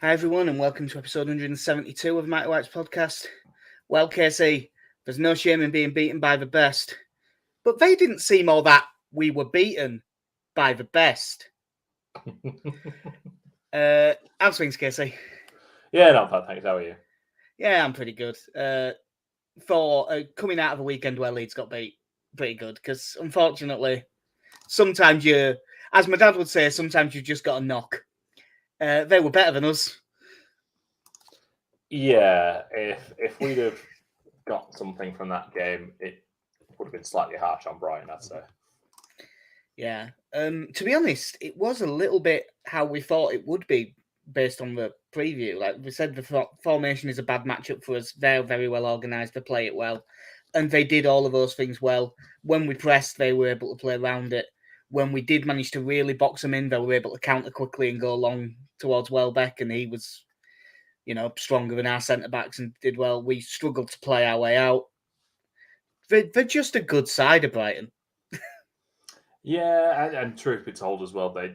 Hi everyone and welcome to episode 172 of Mighty White's podcast. Well, Casey, there's no shame in being beaten by the best, but they didn't seem all that we were beaten by the best. How's things, Casey? Yeah, not bad, thanks. How are you? Yeah, I'm pretty good. For coming out of a weekend where Leeds got beat, pretty good, because unfortunately, sometimes as my dad would say, sometimes you've just got a knock. They were better than us. Yeah, if we'd have got something from that game, it would have been slightly harsh on Brighton, I'd say. Yeah. To be honest, it was a little bit how we thought it would be based on the preview. Like we said, the formation is a bad matchup for us. They're very well organised. They play it well. And they did all of those things well. When we pressed, they were able to play around it. When we did manage to really box them in, they were able to counter quickly and go long towards Welbeck. And he was, stronger than our centre-backs and did well. We struggled to play our way out. They're just a good side of Brighton. Yeah, and truth be told as well, they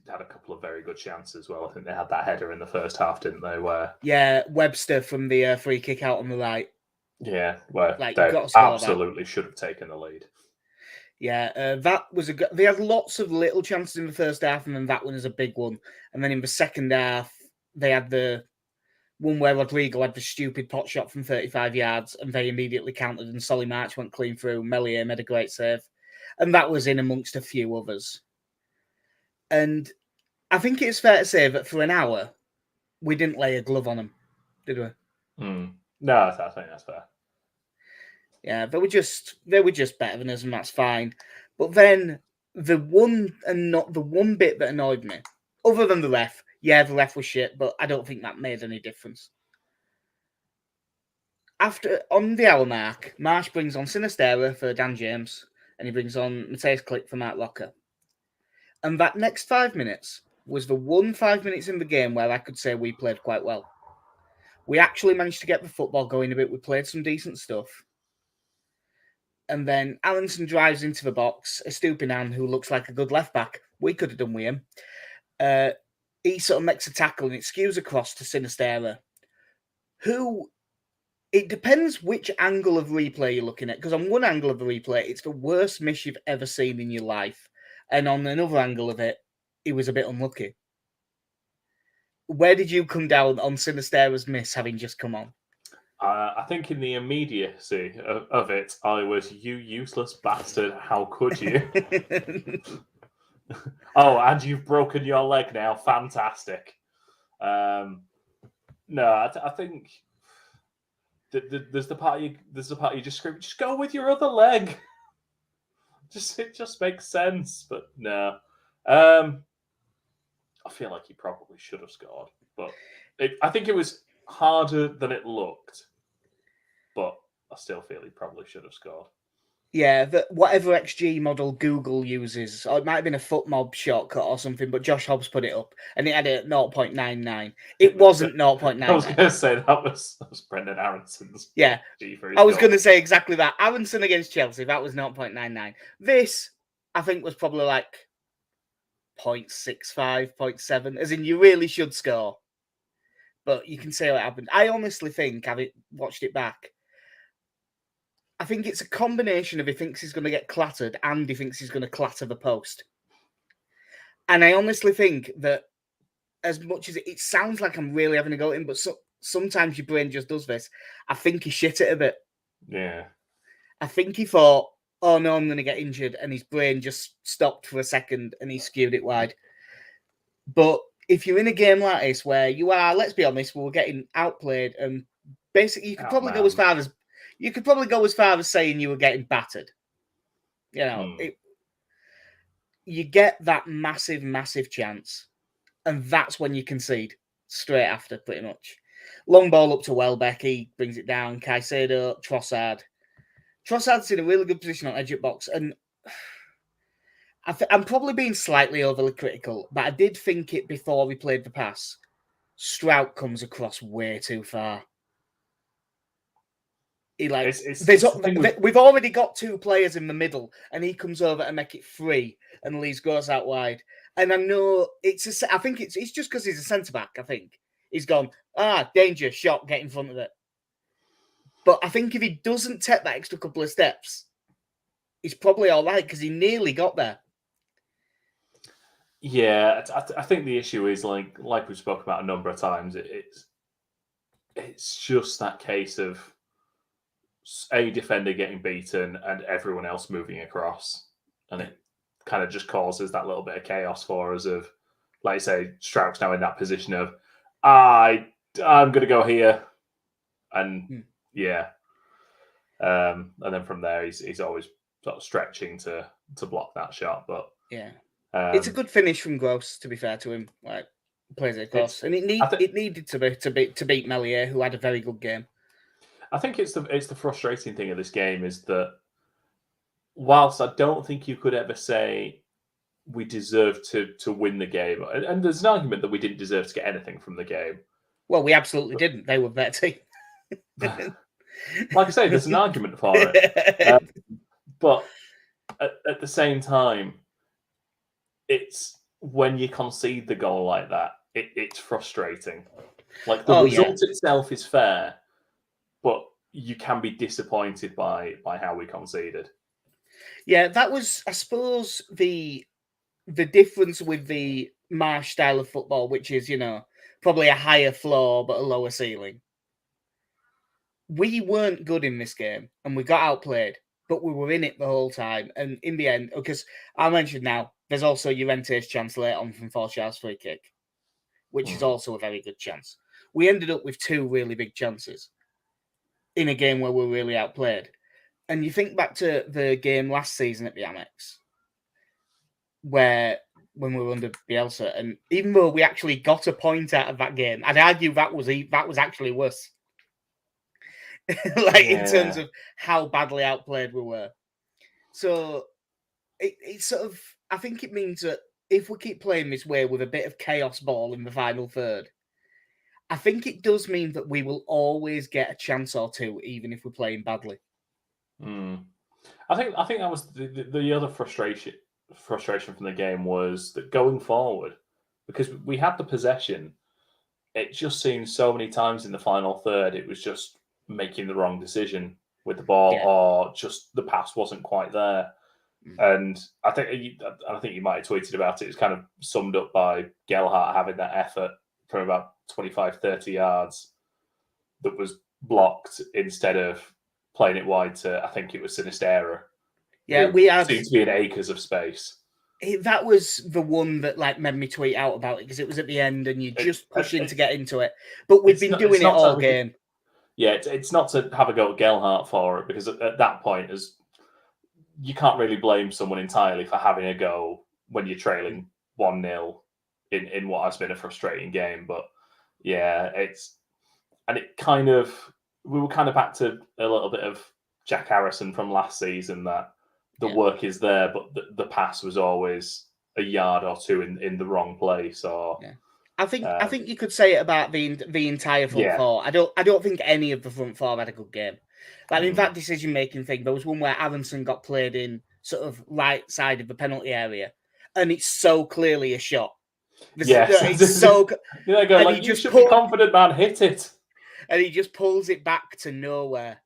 had a couple of very good chances as well. I think they had that header in the first half, didn't they? Yeah, Webster from the free kick out on the right. Yeah, where Like, they absolutely should have taken the lead. Yeah, that was they had lots of little chances in the first half, and then that one is a big one. And then in the second half, they had the one where Rodrigo had the stupid pot shot from 35 yards, and they immediately countered, and Solly March went clean through. Melier made a great save, and that was in amongst a few others. And I think it's fair to say that for an hour, we didn't lay a glove on them, did we? No, I think that's fair. Yeah, they were just better than us, and that's fine. But then the one bit that annoyed me, other than the ref, the ref was shit, but I don't think that made any difference. After on the hour mark, Marsh brings on Sinistera for Dan James, and he brings on Mateus Click for Mark Locker. And that next 5 minutes was the 5 minutes in the game where I could say we played quite well. We actually managed to get the football going a bit. We played some decent stuff. And then Allenson drives into the box. Estupinan, who looks like a good left back, we could have done with him. He sort of makes a tackle and it skews across to Sinistera, who it depends which angle of replay you're looking at. Because on one angle of the replay, it's the worst miss you've ever seen in your life, and on another angle of it, he was a bit unlucky. Where did you come down on Sinistera's miss, having just come on? I think in the immediacy of it, I was, you useless bastard, how could you? Oh, and you've broken your leg now. Fantastic. No, I think there's the part you just scream, just go with your other leg. It just makes sense, but no. I feel like he probably should have scored, but I think it was harder than it looked, but I still feel he probably should have scored. Yeah, whatever XG model Google uses, or it might have been a FootMob shortcut or something, but Josh Hobbs put it up, and it had it at 0.99. It wasn't 0.99. I was going to say that was Brendan Aronson's. Yeah, I was going to say exactly that. Aronson against Chelsea, that was 0.99. This, I think, was probably like 0.65, 0.7, as in you really should score. But you can say what happened. I honestly think, having watched it back, I think it's a combination of he thinks he's going to get clattered and he thinks he's going to clatter the post. And I honestly think that as much as it sounds like I'm really having a go at him, but sometimes your brain just does this. I think he shit it a bit. Yeah. I think he thought, oh no, I'm going to get injured. And his brain just stopped for a second and he skewed it wide. But if you're in a game like this where you are, let's be honest, we're getting outplayed, and basically you could probably go as far as saying you were getting battered. You know, you get that massive, massive chance, and that's when you concede straight after, pretty much. Long ball up to Welbeck, he brings it down. Caicedo, Trossard. Trossard's in a really good position on edge of box, and I'm probably being slightly overly critical, but I did think it before we played the pass. Strout comes across way too far. We've already got two players in the middle, and he comes over and make it free, and Leeds goes out wide. And I know I think it's just because he's a centre back. I think he's gone, danger, shot, get in front of it. But I think if he doesn't take that extra couple of steps, he's probably all right because he nearly got there. Yeah, I think the issue is like we've spoken about a number of times. It's just that case of a defender getting beaten and everyone else moving across, and it kind of just causes that little bit of chaos for us. Of, like I say, Strauch's now in that position of I'm going to go here, and and then from there he's always sort of stretching to block that shot. But yeah, it's a good finish from Gross. To be fair to him, like plays it across, and it needed to beat Melier, who had a very good game. I think it's the frustrating thing of this game is that whilst I don't think you could ever say we deserve to win the game, and there's an argument that we didn't deserve to get anything from the game. Well, we absolutely didn't. They were better team. Like I say, there's an argument for it. But at the same time, it's when you concede the goal like that, it's frustrating. Like the result itself is fair, but you can be disappointed by how we conceded. Yeah, that was, I suppose, the difference with the Marsh style of football, which is, probably a higher floor but a lower ceiling. We weren't good in this game, and we got outplayed, but we were in it the whole time. And in the end, because I mentioned now, there's also Llorente's chance late on from Forsha's free kick, which is also a very good chance. We ended up with two really big chances in a game where we were really outplayed. And you think back to the game last season at the Amex, when we were under Bielsa, and even though we actually got a point out of that game, I'd argue that was actually worse. In terms of how badly outplayed we were. So it's sort of, I think it means that if we keep playing this way with a bit of chaos ball in the final third, I think it does mean that we will always get a chance or two, even if we're playing badly. I think that was the other frustration from the game was that going forward, because we had the possession, it just seemed so many times in the final third it was just making the wrong decision with the ball, or just the pass wasn't quite there. And I think you might have tweeted about it. It's kind of summed up by Gelhardt having that effort from about 25, 30 yards that was blocked instead of playing it wide to, I think it was Sinistera. Yeah, we had seemed to be in acres of space. That was the one that made me tweet out about it because it was at the end and you just pushing to get into it. But we've been doing it all game. It's not to have a go at Gelhardt for it, because at that point, you can't really blame someone entirely for having a go when you're trailing 1-0 in what has been a frustrating game. But yeah, we were kind of back to a little bit of Jack Harrison from last season, that the work is there, but the pass was always a yard or two in the wrong place. Or I think you could say it about the entire front four. I don't think any of the front four had a good game. In that decision making thing, there was one where Aronson got played in sort of right side of the penalty area, and it's so clearly a shot. It's so. You should be confident, man. Hit it. And he just pulls it back to nowhere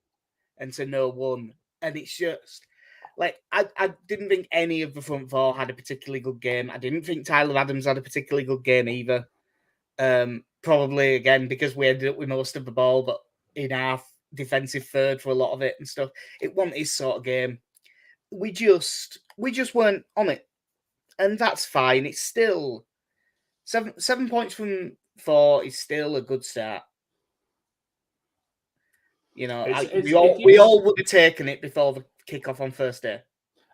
and to no one, and it's just I didn't think any of the front four had a particularly good game. I didn't think Tyler Adams had a particularly good game either. Probably again because we ended up with most of the ball, but in our defensive third for a lot of it and stuff. It wasn't his sort of game. We just weren't on it, and that's fine. It's still 7 points from 4 is still a good start. We all would have taken it before the kickoff on first day.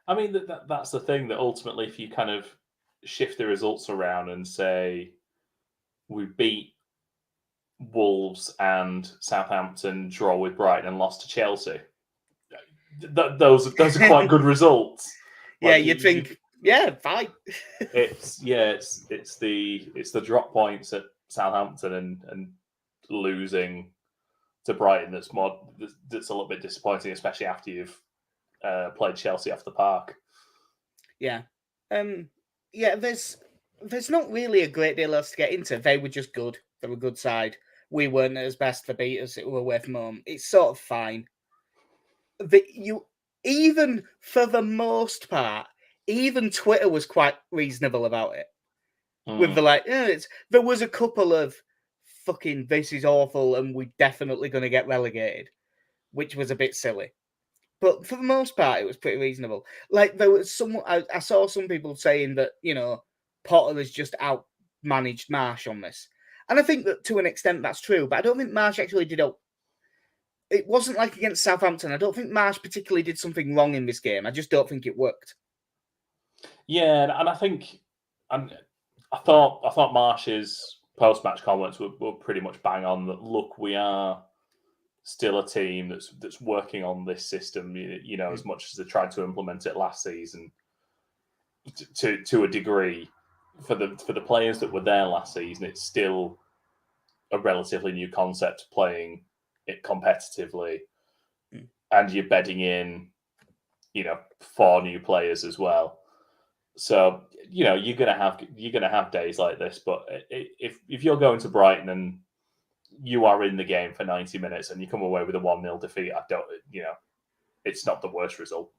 I mean, that's the thing, that ultimately, if you kind of shift the results around and say we beat Wolves and Southampton, draw with Brighton, and lost to Chelsea, those are quite good results. You'd think, fine. it's the drop points at Southampton and losing to Brighton that's a little bit disappointing, especially after you've played Chelsea off the park. There's not really a great deal else to get into. They were just good. They're a good side. We weren't at as best for beat us. It were away from home. It's sort of fine. Even for the most part, even Twitter was quite reasonable about it. With the there was a couple of fucking this is awful and we're definitely going to get relegated, which was a bit silly. But for the most part, it was pretty reasonable. Like there was I saw some people saying that Potter has just outmanaged Marsh on this, and I think that to an extent that's true. But I don't think Marsh actually did. It wasn't like against Southampton. I don't think Marsh particularly did something wrong in this game. I just don't think it worked. Yeah, and I think, I thought Marsh's post-match comments were pretty much bang on. That look, we are still a team that's working on this system. As much as they tried to implement it last season, to a degree, for the players that were there last season, it's still a relatively new concept playing it competitively, and you're bedding in, 4 new players as well. So you're gonna have days like this. But if you're going to Brighton and you are in the game for 90 minutes and you come away with a 1-0 defeat, it's not the worst result.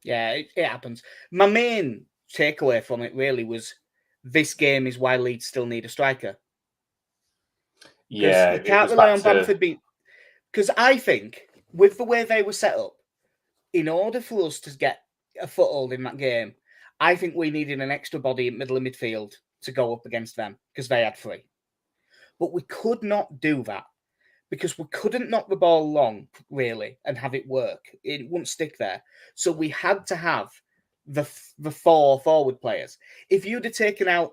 Yeah, it happens. My main takeaway from it really was this game is why Leeds still need a striker. Yeah, you can't rely on Bamford being. Because I think with the way they were set up, in order for us to get a foothold in that game, I think we needed an extra body in middle of midfield to go up against them because they had 3. But we could not do that because we couldn't knock the ball long, really, and have it work. It wouldn't stick there. So we had to have the 4 forward players. If you'd have taken out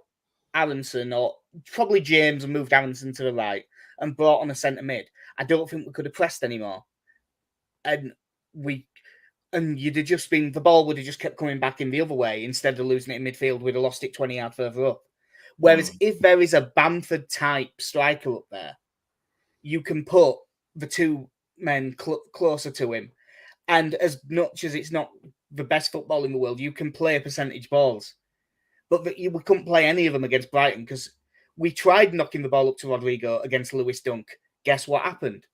Aronson or probably James and moved Aronson to the right and brought on a centre mid, I don't think we could have pressed anymore. And you'd have just been, the ball would have just kept coming back in the other way instead of losing it in midfield. We'd have lost it 20 yards further up. Whereas if there is a Bamford type striker up there, you can put the 2 men closer to him. And as much as it's not the best football in the world, you can play percentage balls. But we couldn't play any of them against Brighton because we tried knocking the ball up to Rodrigo against Lewis Dunk. Guess what happened?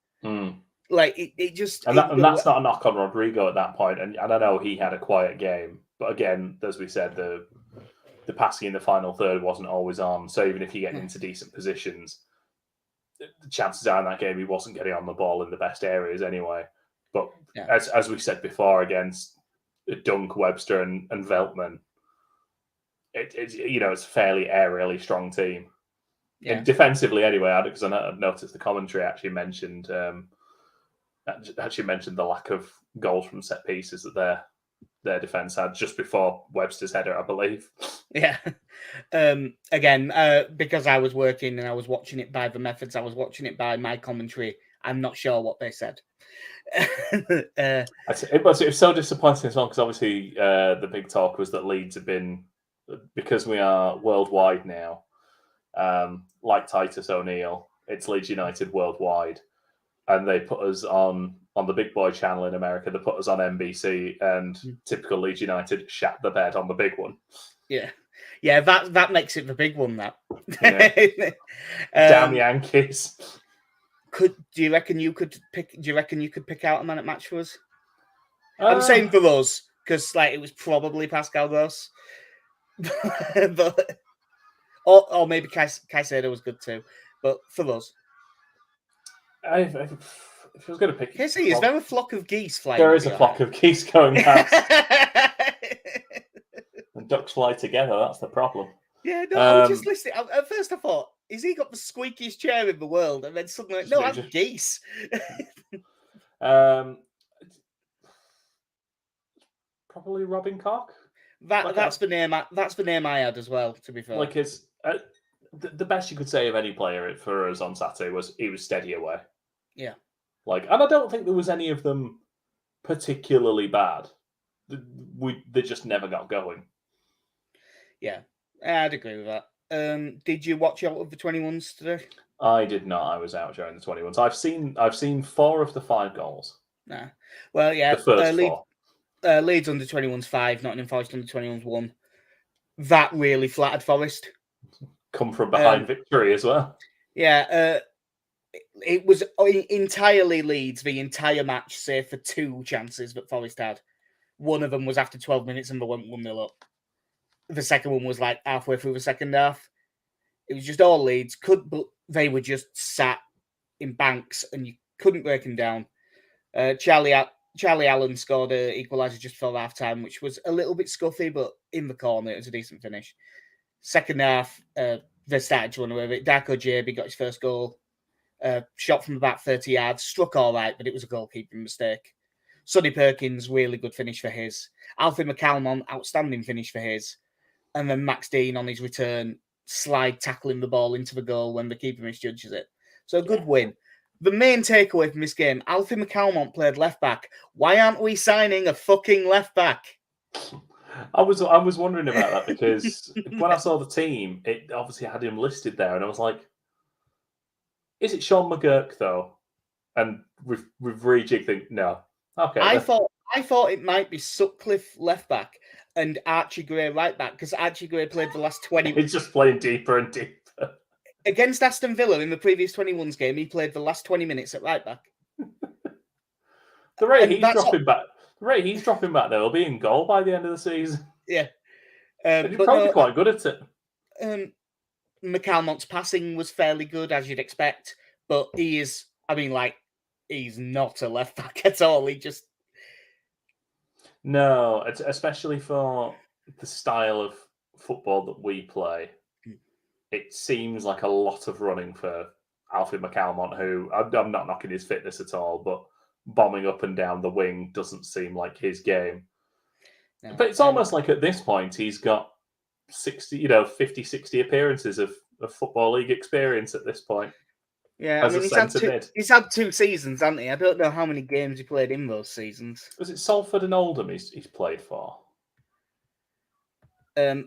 Like it just... And that's not a knock on Rodrigo at that point. And I know he had a quiet game. But again, as we said, the passing in the final third wasn't always on. So even if you get into decent positions, the chances are in that game he wasn't getting on the ball in the best areas anyway. But as we said before, against Dunk, Webster and Veltman, it's a fairly aerially strong team. And defensively anyway, because I noticed the commentary actually mentioned the lack of goals from set pieces that their defence had just before Webster's header, I believe. Yeah. Again, because I was working and I was watching it by the methods, I was watching it by my commentary. I'm not sure what they said. It was so disappointing as well because obviously the big talk was that Leeds have been, because we are worldwide now, like Titus O'Neill, it's Leeds United worldwide, and they put us on the big boy channel in America. They put us on NBC, and typical Leeds United shat the bed on the big one. Yeah, that makes it the big one. That damn Yankees. Do you reckon you could pick out a man at match for us? I'm saying for us because it was probably Pascal Gross, but or maybe Caicedo was good too. But for us, if I was going to pick, is there a flock of geese flying? There is a flock of geese going past. And ducks fly together. That's the problem. Yeah, no, I was just listening. At first, I thought, "Is he got the squeakiest chair in the world?" And then suddenly, no, that's geese. Probably Robin Koch. That's the name. That's the name I had as well. To be fair, it's the best you could say of any player for us on Saturday was he was steady away. Yeah. And I don't think there was any of them particularly bad. They just never got going. Yeah, I'd agree with that. Did you watch out of the 21s today? I did not. I was out during the 21s. I've seen 4 of the 5 goals. Nah. Well, yeah. The first 4. Leeds under 21s 5, Nottingham Forest under 21s 1. That really flattered Forest. Come from behind victory as well. Yeah, it was entirely Leeds the entire match, save for 2 chances that Forest had. One of them was after 12 minutes and they went 1-0 up. The second one was like halfway through the second half. It was just all Leeds. But they were just sat in banks and you couldn't break them down. Charlie Allen scored an equaliser just before half time, which was a little bit scuffy, but in the corner, it was a decent finish. Second half, they started to run away with it. Darko JB got his first goal. Shot from about 30 yards, struck all right, but it was a goalkeeping mistake. Sonny Perkins, really good finish for his. Alfie McCalmont, outstanding finish for his. And then Max Dean on his return, slide tackling the ball into the goal when the keeper misjudges it. So a good win. The main takeaway from this game, Alfie McCalmont played left back. Why aren't we signing a fucking left back? I was wondering about that because when I saw the team, it obviously had him listed there, and I was like, "Is it Sean McGurk though?" And we've rejigged things. No, okay. I thought it might be Sutcliffe left back and Archie Gray right back because Archie Gray played the last 20. He's just playing deeper and deeper. Against Aston Villa in the previous 21's game, he played the last 20 minutes at right back. The rate he's dropping back, there will be in goal by the end of the season. Yeah. He's probably quite good at it. McCalmont's passing was fairly good, as you'd expect, but he's not a left back at all. He just... No, especially for the style of football that we play. It seems like a lot of running for Alfie McCalmont, who I'm not knocking his fitness at all, but bombing up and down the wing doesn't seem like his game. No, but it's almost like at this point he's got 50, 60 appearances of Football League experience at this point. Yeah, I mean, he's had 2 seasons, hasn't he? I don't know how many games he played in those seasons. Was it Salford and Oldham he's played for?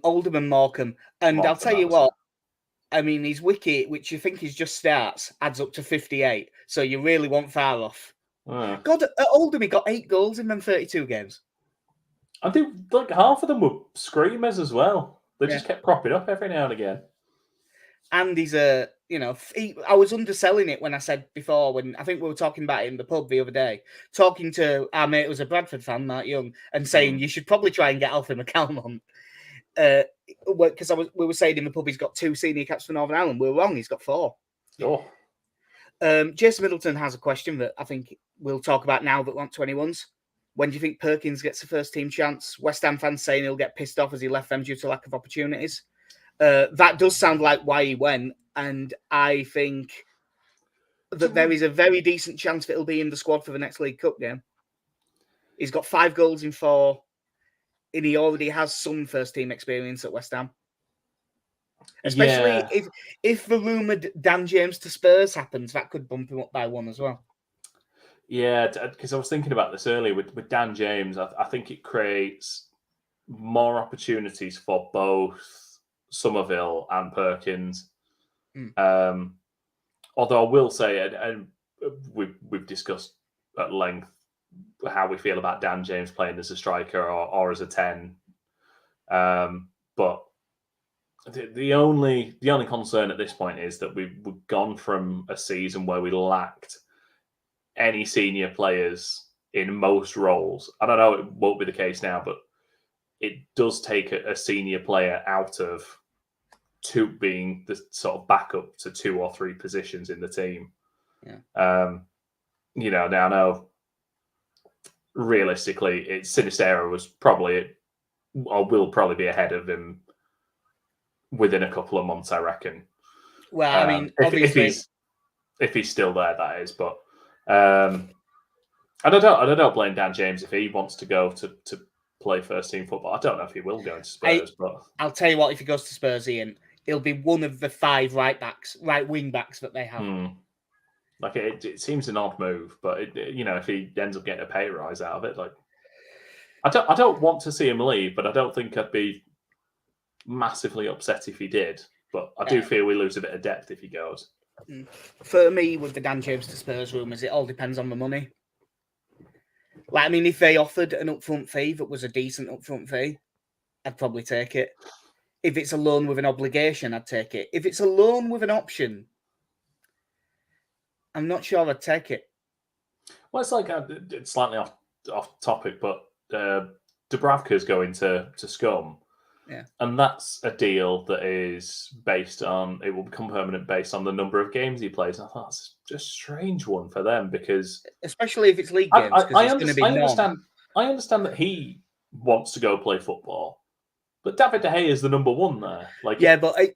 Oldham and Morecambe. And I'll tell you what, I mean, his wicket, which you think is just starts, adds up to 58. So you really weren't far off. God, at Oldham, he got 8 goals in them 32 games. I think like half of them were screamers as well. They just kept propping up every now and again. And he's I was underselling it when I said before, when I think we were talking about it in the pub the other day, talking to our mate who was a Bradford fan, Mark Young, and saying you should probably try and get Alfie McCalmont. Because we were saying in the pub he's got 2 senior caps for Northern Ireland. We were wrong, he's got 4. Oh. Jason Middleton has a question that I think we'll talk about now that we're on 21s. When do you think Perkins gets the first team chance? West Ham fans saying he'll get pissed off as he left them due to lack of opportunities. That does sound like why he went, and I think that there is a very decent chance that he'll be in the squad for the next League Cup game. He's got 5 goals in 4, and he already has some first team experience at West Ham. Especially if the rumoured Dan James to Spurs happens, that could bump him up by 1 as well. Yeah, because I was thinking about this earlier with Dan James. I think it creates more opportunities for both Somerville and Perkins. Although I will say, and we've discussed at length how we feel about Dan James playing as a striker or as a 10. But the only concern at this point is that we've gone from a season where we lacked any senior players in most roles. I don't know, it won't be the case now, but it does take a senior player out of being the sort of backup to 2 or 3 positions in the team. Yeah. Now I know realistically, Sinistera was probably, or will probably be ahead of him within a couple of months, I reckon. Well, I mean, obviously, if he's still there, that is. But I don't blame Dan James if he wants to go to play first team football. I don't know if he will go into Spurs, but I'll tell you what: if he goes to Spurs, Ian, he'll be one of the 5 right wing backs that they have. Like it seems an odd move, but if he ends up getting a pay rise out of it, like I don't want to see him leave, but I don't think I'd be massively upset if he did. But I do feel we lose a bit of depth if he goes. For me, with the Dan James to Spurs rumours, it all depends on the money. Like, I mean, if they offered an upfront fee that was a decent upfront fee, I'd probably take it. If it's a loan with an obligation, I'd take it. If it's a loan with an option, I'm not sure I'd take it. Well, it's like it's slightly off topic, but Dubravka's going to Scum. Yeah. And that's a deal that is based on, it will become permanent based on the number of games he plays. And I thought that's just a strange one for them because... Especially if it's league games, because it's going to be I understand that he wants to go play football, but David De Gea is the number one there. Like, yeah, but I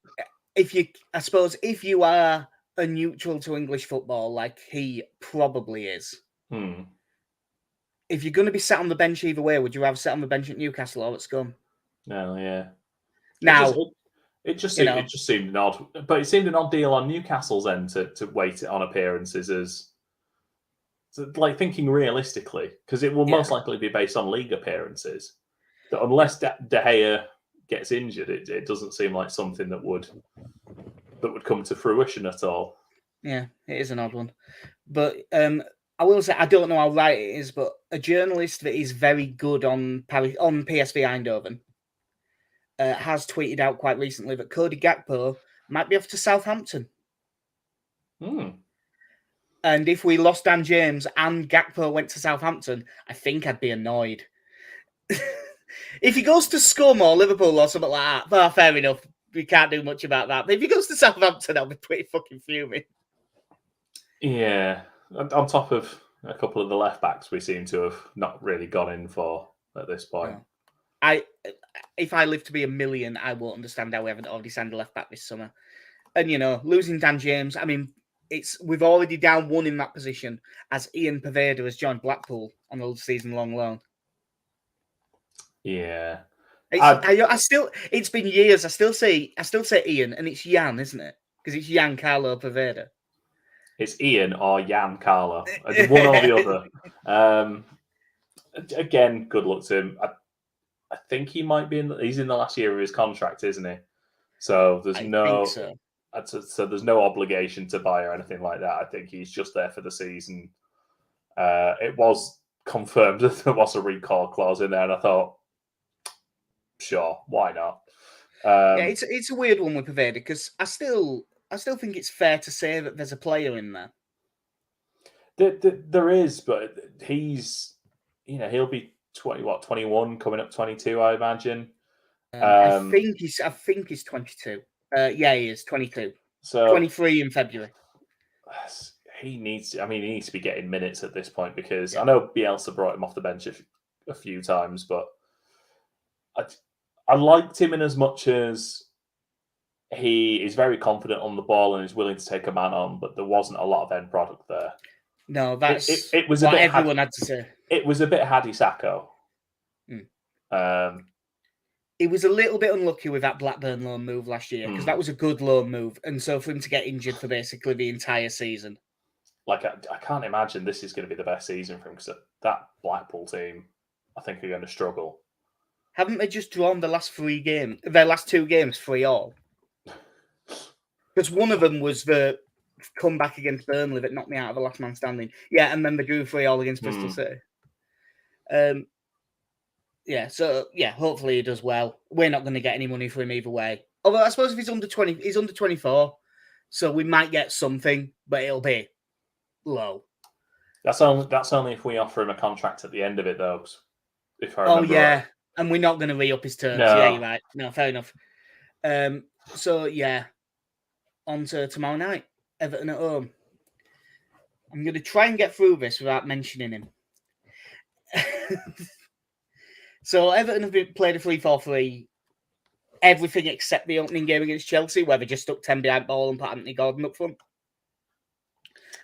suppose if you are a neutral to English football, like he probably is, if you're going to be sat on the bench either way, would you rather sit on the bench at Newcastle or at Scum? No, yeah. Now, it just seemed an odd, but it seemed an odd deal on Newcastle's end to wait it on appearances as, like, thinking realistically, because it will most likely be based on league appearances. That unless De Gea gets injured, it doesn't seem like something that would come to fruition at all. Yeah, it is an odd one, but I will say I don't know how right it is, but a journalist that is very good on PSV Eindhoven has tweeted out quite recently that Cody Gakpo might be off to Southampton. And if we lost Dan James and Gakpo went to Southampton, I think I'd be annoyed. If he goes to Scum or Liverpool or something like that, well, fair enough. We can't do much about that. But if he goes to Southampton, I'll be pretty fucking fuming. Yeah. On top of a couple of the left backs we seem to have not really gone in for at this point. No. If I live to be a million, I won't understand how we haven't already signed a left back this summer. And, losing Dan James, I mean, we've already down one in that position as Ian Poveda has joined Blackpool on a season-long loan. Yeah. It's been years. I still say Ian, and it's Jan, isn't it? Because it's Jan Carlo Poveda. It's Ian or Jan Carlo, one or the other. Again, good luck to him. I think he might be he's in the last year of his contract, isn't he? So there's so there's no obligation to buy or anything like that. I think he's just there for the season. It was confirmed that there was a recall clause in there, and I thought, sure, why not? It's a weird one with Poveda because I still think it's fair to say that there's a player in there. There is, but he's he'll be 21 coming up 22, I imagine. I think he's 22. Yeah, he is 22. So 23 in February. He needs to be getting minutes at this point because I know Bielsa brought him off the bench a few times, but I liked him in as much as he is very confident on the ball and is willing to take a man on, but there wasn't a lot of end product there. No, that's it was what a bit everyone had to say. It was a bit Hadi Sacco. He was a little bit unlucky with that Blackburn loan move last year because that was a good loan move, and so for him to get injured for basically the entire season, like I can't imagine this is going to be the best season for him because that Blackpool team, I think, are going to struggle. Haven't they just drawn their last 2 games 3-3? Because one of them was the comeback against Burnley that knocked me out of the last man standing. Yeah, and then they drew 3-3 against Bristol City. Hopefully he does well. We're not going to get any money for him either way. Although I suppose if he's under 20, he's under 24, so we might get something, but it'll be low. That's only if we offer him a contract at the end of it, though. If I remember right. And we're not going to re-up his terms. No. Yeah, you're right. No, fair enough. On to tomorrow night, Everton at home. I'm going to try and get through this without mentioning him. So Everton have played a 3-4-3, everything except the opening game against Chelsea, where they just stuck 10 behind ball and put Anthony Gordon up front.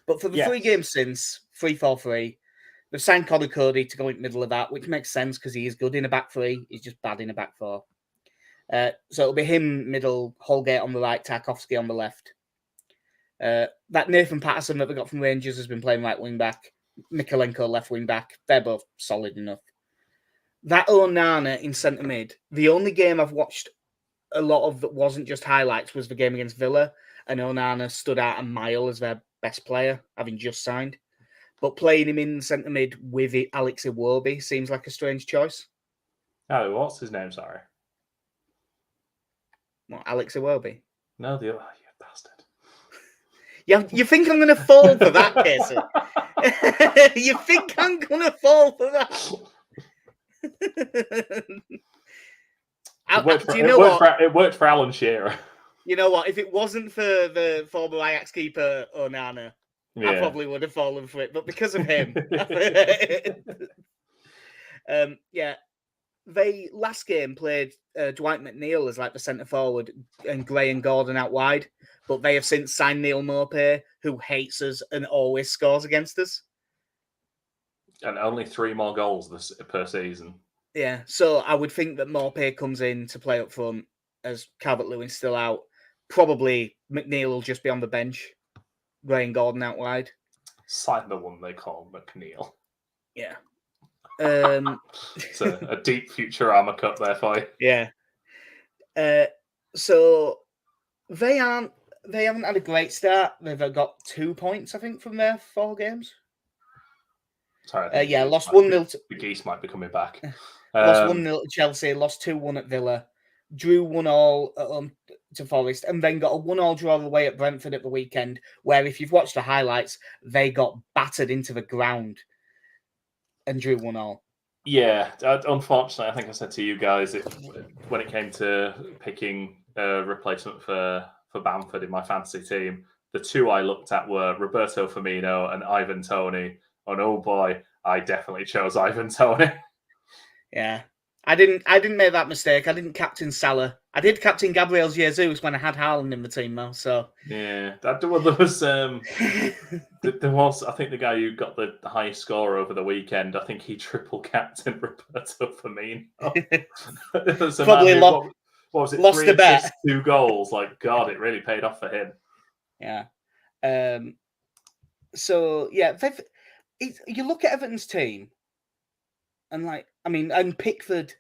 But for the 3 games since, 3-4-3, they've signed Connor Cody to go in the middle of that, which makes sense because he is good in a back 3. He's just bad in a back 4. So it'll be him middle, Holgate on the right, Tarkowski on the left. That Nathan Patterson that we got from Rangers has been playing right wing back. Mikolenko left wing back. They're both solid enough. That Onana in centre mid. The only game I've watched a lot of that wasn't just highlights was the game against Villa, and Onana stood out a mile as their best player, having just signed. But playing him in centre mid with Alex Iwobi seems like a strange choice. Oh, what's his name? Sorry. What, Alex Iwobi? No, you bastard. You think I'm going to fall for that, Casey? You think I'm going to fall for that? It worked for Alan Shearer. You know what? If it wasn't for the former Ajax keeper Onana, I probably would have fallen for it. But because of him, they last game played Dwight McNeil as like the centre forward and Gray and Gordon out wide. But they have since signed Neil Maupay, who hates us and always scores against us. And only 3 more goals per season. Yeah, so I would think that Maupay comes in to play up front as Calvert-Lewin's still out. Probably McNeil will just be on the bench. Gray and Gordon out wide. It's like the one they call McNeil. Yeah. It's a deep Futurama cut there for you. Yeah. So they haven't had a great start. They've got 2 points, I think, from their 4 games. Sorry. Lost 1-0. The geese might be coming back. Lost 1-0 to Chelsea, lost 2-1 at Villa, drew 1-1 to Forest, and then got a 1-1 draw away at Brentford at the weekend, where if you've watched the highlights, they got battered into the ground and drew 1-1. Yeah, unfortunately, I think I said to you guys, when it came to picking a replacement for Bamford in my fantasy team, the 2 I looked at were Roberto Firmino and Ivan Toney. And oh boy, I definitely chose Ivan Toney. Yeah, I didn't make that mistake. I didn't captain Salah. I did captain Gabriel Jesus when I had Haaland in the team, though. So yeah, there was I think the guy who got the highest score over the weekend. I think he triple captained Roberto Firmino. Probably what was it? Lost 3 the bet. assists, 2 goals. Like God, it really paid off for him. Yeah. So yeah, you look at Everton's team, and Pickford,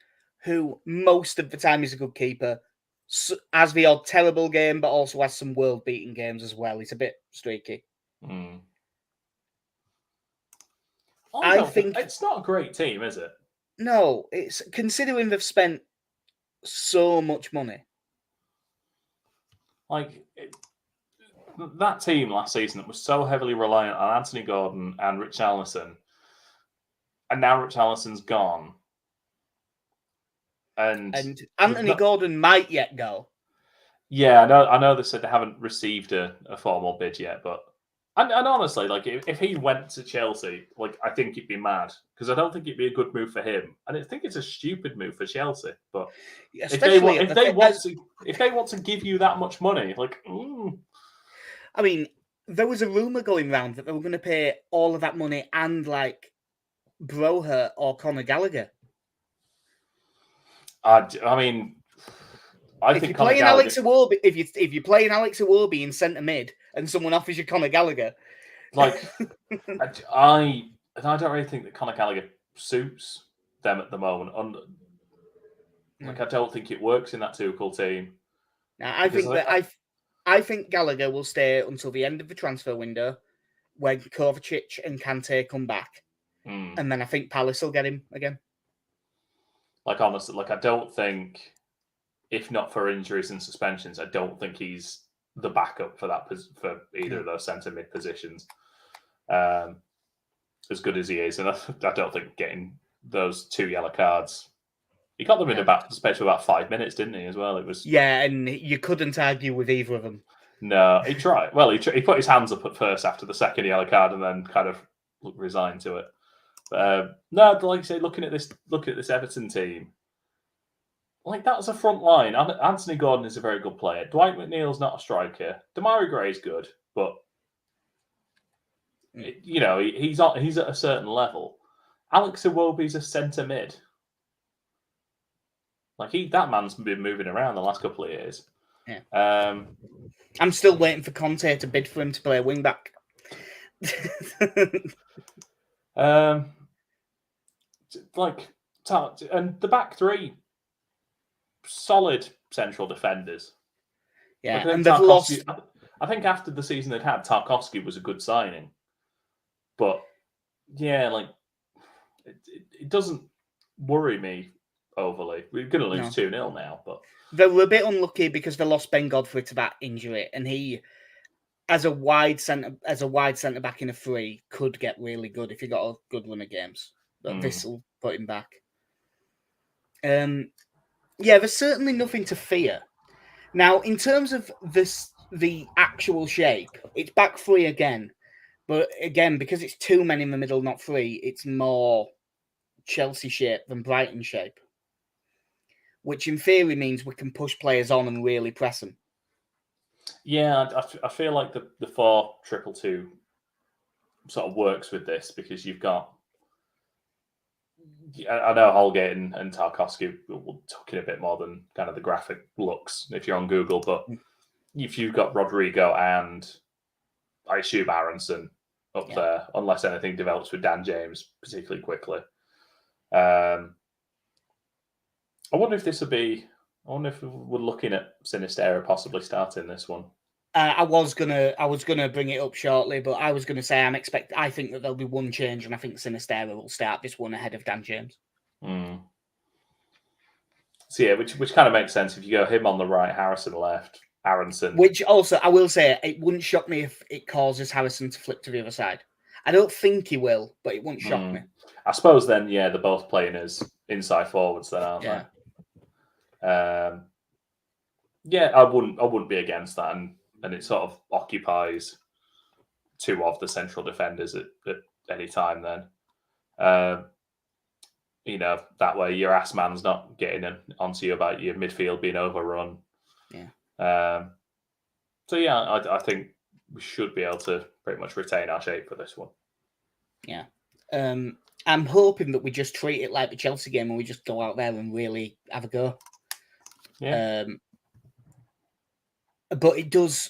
who most of the time is a good keeper, has the odd terrible game, but also has some world-beating games as well. He's a bit streaky. I think it's not a great team, is it? No, it's considering they've spent so much money. That team last season that was so heavily reliant on Anthony Gordon and Richarlison, and now Richarlison's gone. And Anthony Gordon might yet go. Yeah, I know they said they haven't received a formal bid yet, but and honestly, if he went to Chelsea, I think he'd be mad because I don't think it'd be a good move for him, and I think it's a stupid move for Chelsea. But if they want to give you that much money, I mean, there was a rumor going around that they were going to pay all of that money and Broher or Conor Gallagher. I think if you're playing Alex Iwobi in centre mid and someone offers you Conor Gallagher, I don't really think that Conor Gallagher suits them at the moment. I don't think it works in that Tuchel team. Now, I think Gallagher will stay until the end of the transfer window when Kovacic and Kante come back, and then I think Palace will get him again. Honestly, I don't think, if not for injuries and suspensions, I don't think he's the backup for either of those centre mid positions. As good as he is, and I don't think getting those 2 yellow cards. He got them in about 5 minutes, didn't he? As well, it was. Yeah, and you couldn't argue with either of them. No, he tried. Well, he put his hands up at first after the second yellow card, and then kind of resigned to it. No, like I say, looking at this Everton team, that was a front line. Anthony Gordon is a very good player. Dwight McNeil's not a striker. Demarai Gray's good, but he's at a certain level. Alex Iwobi's a centre mid. That man's been moving around the last couple of years. Yeah. I'm still waiting for Conte to bid for him to play a wing back. And the back 3, solid central defenders. Yeah, and they've lost. I think after the season they'd had, Tarkowski was a good signing, but yeah, it doesn't worry me overly. We're going to lose 2-0 now, but they were a bit unlucky because they lost Ben Godfrey to that injury, and he as a wide centre back in a free could get really good if you got a good run of games. But this will put him back. There's certainly nothing to fear. Now, in terms of the actual shape, it's back three again. But again, because it's two men in the middle, not three, it's more Chelsea shape than Brighton shape. Which in theory means we can push players on and really press them. Yeah, I feel like the 4-2-2 sort of works with this because you've got. I know Holgate and Tarkowski will talk in a bit more than kind of the graphic looks if you're on Google, but if you've got Rodrigo and I assume Aronson up there, unless anything develops with Dan James particularly quickly. I wonder if this would be. I wonder if we're looking at Sinistera possibly starting this one. I was gonna bring it up shortly, but I was gonna say I think that there'll be one change, and I think Sinistera will start this one ahead of Dan James. So yeah, which kind of makes sense if you go him on the right, Harrison left, Aronson. Which also I will say it wouldn't shock me if it causes Harrison to flip to the other side. I don't think he will, but it wouldn't shock me. I suppose then, they're both playing as inside forwards then, aren't they? I wouldn't be against that, and it sort of occupies two of the central defenders at any time then. That way your ass man's not getting onto you about your midfield being overrun. I think we should be able to pretty much retain our shape for this one. Yeah. I'm hoping that we just treat it like the Chelsea game and we just go out there and really have a go. Yeah. But it does,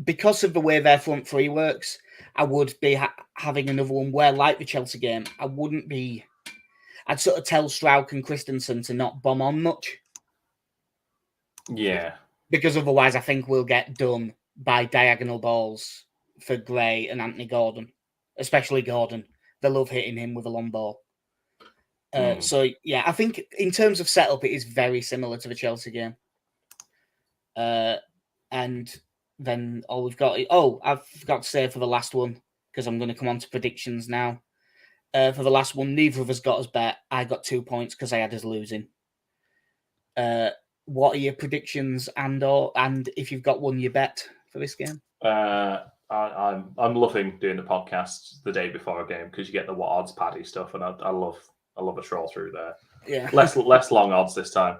because of the way their front three works, I would be having another one where, like the Chelsea game, I'd sort of tell Strauch and Christensen to not bomb on much. Yeah. Because otherwise I think we'll get done by diagonal balls for Gray and Anthony Gordon, especially Gordon. They love hitting him with a long ball. I think in terms of setup, it is very similar to the Chelsea game. And then all we've got... I forgot to say for the last one, because I'm going to come on to predictions now. For the last one, neither of us got us bet. I got 2 points because I had us losing. What are your predictions and if you've got one you bet for this game? I'm loving doing the podcast the day before a game because you get the what odds paddy stuff, and I love a troll through there. Yeah, less long odds this time.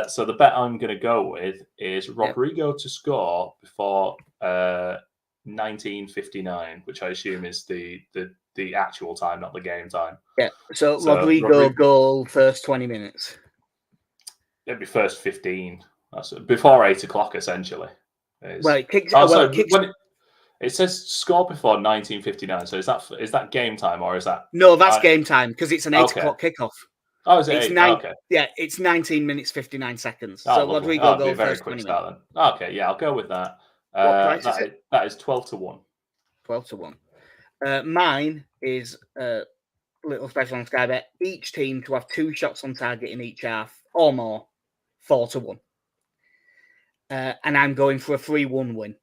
So the bet I'm going to go with is Rodrigo to score before 19:59, which I assume is the actual time, not the game time. Yeah. So Rodrigo goal first 20 minutes. It'd be first 15. That's before 8 o'clock, essentially. It kicks. It says score before 19:59. So is that game time or is that? No, that's game time because it's an 8 o'clock kickoff. Oh, is it? Okay. Yeah, it's 19 minutes 59 seconds. So Rodrigo goal very first quick 20 start minutes. then. Okay, yeah, I'll go with that. What price is it? That is 12-1. 12-1. Mine is a little special on Sky Bet. Each team to have 2 shots on target in each half or more, 4-1. And I'm going for a 3-1 win.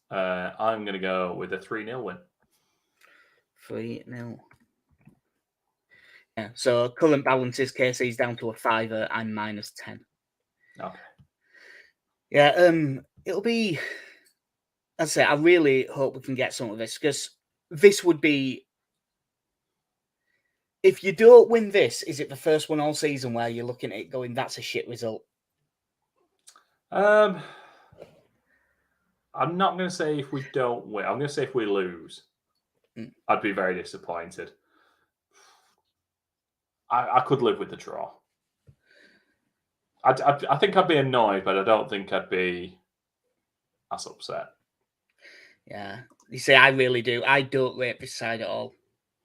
I'm going to go with a 3-0 win. 3-0. Yeah. So current balance is KC's down to a 5. I'm -10. Okay. Yeah. It'll be. As I say, I really hope we can get some of this because this would be. If you don't win this, is it the first one all season where you're looking at it going, that's a shit result? I'm not going to say if we don't win. I'm going to say if we lose, I'd be very disappointed. I could live with the draw. I think I'd be annoyed, but I don't think I'd be as upset. Yeah, you see, I really do. I don't rate this side at all.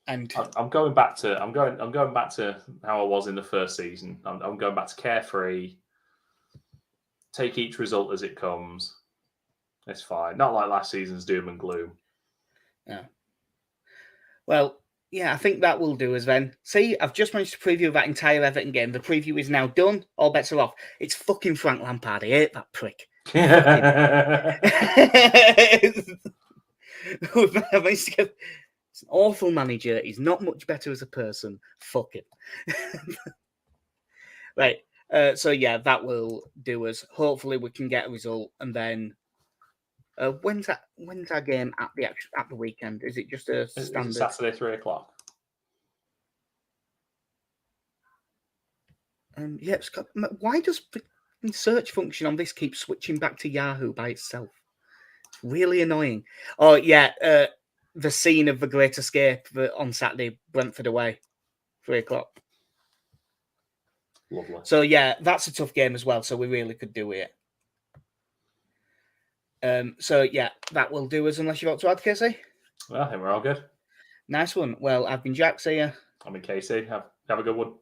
And I'm going back to how I was in the first season. I'm going back to carefree. Take each result as it comes. It's fine. Not like last season's doom and gloom. Yeah. Well, yeah, I think that will do us then. See, I've just managed to preview that entire Everton game. The preview is now done. All bets are off. It's fucking Frank Lampard. I hate that prick. It's an awful manager. He's not much better as a person. Fuck him. Right. So yeah, that will do us. Hopefully, we can get a result, and then when's our game at the weekend? Is it just a standard? Is it Saturday 3:00? Yeah. Why does the search function on this keep switching back to Yahoo by itself? It's really annoying. Oh yeah. The scene of The Great Escape on Saturday, Brentford away, 3:00. Lovely. So yeah, that's a tough game as well. So we really could do it. So yeah, that will do us. Unless you want to add, Casey. Well, I think we're all good. Nice one. Well, I've been Jack. See ya. I'm in Casey. Have a good one.